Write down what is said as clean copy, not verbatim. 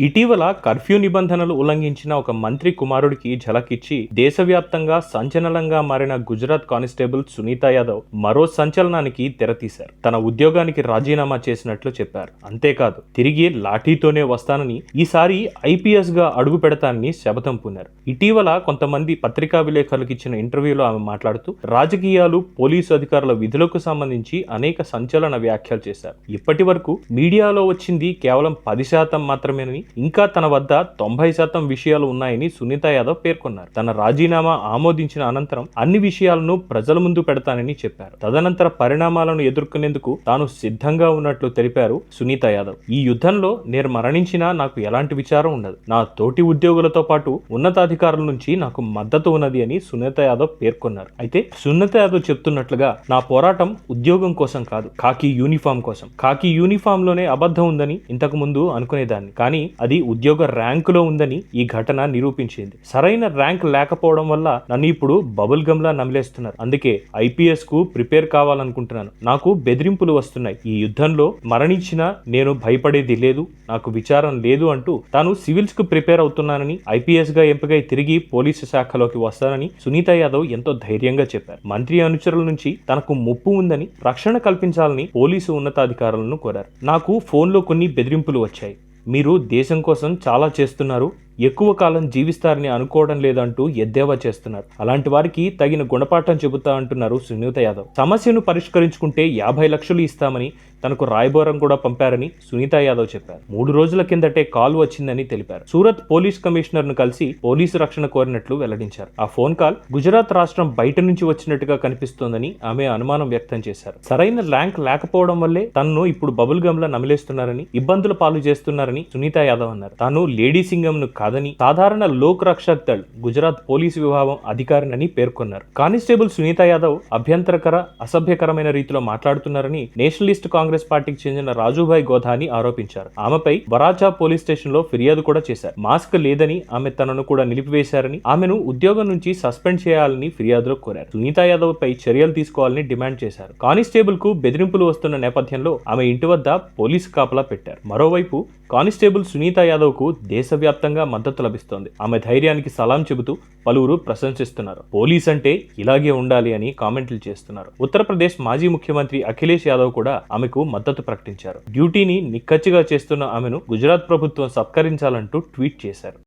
ఇటీవల కర్ఫ్యూ నిబంధనలు ఉల్లంఘించిన ఒక మంత్రి కుమారుడికి ఝలకిచ్చి దేశవ్యాప్తంగా సంచలనంగా మారిన గుజరాత్ కానిస్టేబుల్ సునీత యాదవ్ మరో సంచలనానికి తెరతీశారు. తన ఉద్యోగానికి రాజీనామా చేసినట్లు చెప్పారు. అంతేకాదు తిరిగి లాఠీతోనే వస్తానని, ఈసారి ఐపీఎస్ గా అడుగు పెడతానని శపథం పూనారు. ఇటీవల కొంతమంది పత్రికా విలేకరులకు ఇచ్చిన ఇంటర్వ్యూలో ఆమె మాట్లాడుతూ రాజకీయాలు, పోలీసు అధికారుల విధులకు సంబంధించి అనేక సంచలన వ్యాఖ్యలు చేశారు. ఇప్పటి వరకు మీడియాలో వచ్చింది కేవలం 10% మాత్రమేనని, ఇంకా తన వద్ద 90% విషయాలు ఉన్నాయని సునీత యాదవ్ పేర్కొన్నారు. తన రాజీనామా ఆమోదించిన అనంతరం అన్ని విషయాలను ప్రజల ముందు పెడతానని చెప్పారు. తదనంతర పరిణామాలను ఎదుర్కొనేందుకు తాను సిద్ధంగా ఉన్నట్లు తెలిపారు సునీత యాదవ్. ఈ యుద్ధంలో నేను మరణించినా నాకు ఎలాంటి విచారం ఉండదు. నా తోటి ఉద్యోగులతో పాటు ఉన్నతాధికారుల నుంచి నాకు మద్దతు ఉన్నది అని సునీత యాదవ్ పేర్కొన్నారు. అయితే సునీత యాదవ్ చెప్తున్నట్లుగా నా పోరాటం ఉద్యోగం కోసం కాదు, ఖాకీ యూనిఫామ్ కోసం. ఖాకీ యూనిఫామ్ లోనే అబద్ధం ఉందని ఇంతకు ముందు అనుకునేదాన్ని, కానీ అది ఉద్యోగ ర్యాంకులో ఉందని ఈ ఘటన నిరూపించింది. సరైన ర్యాంక్ లేకపోవడం వల్ల నన్ను ఇప్పుడు బబుల్ గమ్ లా నమిలేస్తున్నారు. అందుకే ఐపీఎస్ కు ప్రిపేర్ కావాలనుకుంటున్నాను. నాకు బెదిరింపులు వస్తున్నాయి. ఈ యుద్ధంలో మరణించినా నేను భయపడేది లేదు, నాకు విచారం లేదు అంటూ తాను సివిల్స్ కు ప్రిపేర్ అవుతున్నానని, ఐపీఎస్ గా ఎంపికై తిరిగి పోలీసు శాఖలోకి వస్తానని సునీత యాదవ్ ఎంతో ధైర్యంగా చెప్పారు. మంత్రి అనుచరుల నుంచి తనకు ముప్పు ఉందని, రక్షణ కల్పించాలని పోలీసు ఉన్నతాధికారులను కోరారు. నాకు ఫోన్లో కొన్ని బెదిరింపులు వచ్చాయి. మీరు దేశం కోసం చాలా చేస్తున్నారు, ఎక్కువ కాలం జీవిస్తారని అనుకోవడం లేదంటూ ఎద్దేవా చేస్తున్నారు. అలాంటి వారికి తగిన గుణపాఠం చెబుతా అంటున్నారు సునీత యాదవ్. సమస్యను పరిష్కరించుకుంటే 50 లక్షలు ఇస్తామని తనకు రాయబారం కూడా పంపారని సునీత యాదవ్ చెప్పారు. 3 రోజుల కిందటే కాల్ వచ్చిందని తెలిపారు. సూరత్ పోలీస్ కమిషనర్ ను కలిసి పోలీసు రక్షణ కోరినట్లు వెల్లడించారు. ఆ ఫోన్ కాల్ గుజరాత్ రాష్ట్రం బయట నుంచి వచ్చినట్టుగా కనిపిస్తోందని ఆమె అనుమానం వ్యక్తం చేశారు. సరైన ర్యాంక్ లేకపోవడం వల్లే తనను ఇప్పుడు బబుల్ గమ్ లా నమిలేస్తున్నారని, ఇబ్బందుల పాలు చేస్తున్నారని సునీత యాదవ్ అన్నారు. తాను లేడీ సింగం ను కాదని, సాధారణ లోక్ రక్షక్ దళ్ గుజరాత్ పోలీసు విభాగం అధికారినని పేర్కొన్నారు. కానిస్టేబుల్ సునీత యాదవ్ అభ్యంతరకర, అసభ్యకరమైన రీతిలో మాట్లాడుతున్నారని నేషనలిస్ట్ కాంగ్రెస్ పార్టీకి చెందిన రాజుభాయ్ గోధాని ఆరోపించారు. ఆమెపై బరాచా పోలీస్ స్టేషన్ లో ఫిర్యాదు కూడా చేశారు. మాస్క్ లేదని, ఆమె తనను కూడా నిలిపివేశారని, ఆమెను ఉద్యోగం నుంచి సస్పెండ్ చేయాలని ఫిర్యాదులో కోరారు. సునీత యాదవ్ పై చర్యలు తీసుకోవాలని డిమాండ్ చేశారు. కానిస్టేబుల్ కు బెదిరింపులు వస్తున్న నేపథ్యంలో ఆమె ఇంటి వద్ద పోలీసు కాపలా పెట్టారు. మరోవైపు కానిస్టేబుల్ సునీత యాదవ్ కు దేశవ్యాప్తంగా మద్దతు లభిస్తోంది. ఆమె ధైర్యానికి సలాం చెబుతూ పలువురు ప్రశంసిస్తున్నారు. పోలీస్ అంటే ఇలాగే ఉండాలి అని కామెంట్లు చేస్తున్నారు. ఉత్తరప్రదేశ్ మాజీ ముఖ్యమంత్రి అఖిలేష్ యాదవ్ కూడా ఆమెకు మద్దతు ప్రకటించారు. డ్యూటీని నిక్కచ్చిగా చేస్తున్న ఆమెను గుజరాత్ ప్రభుత్వం సత్కరించాలంటూ ట్వీట్ చేశారు.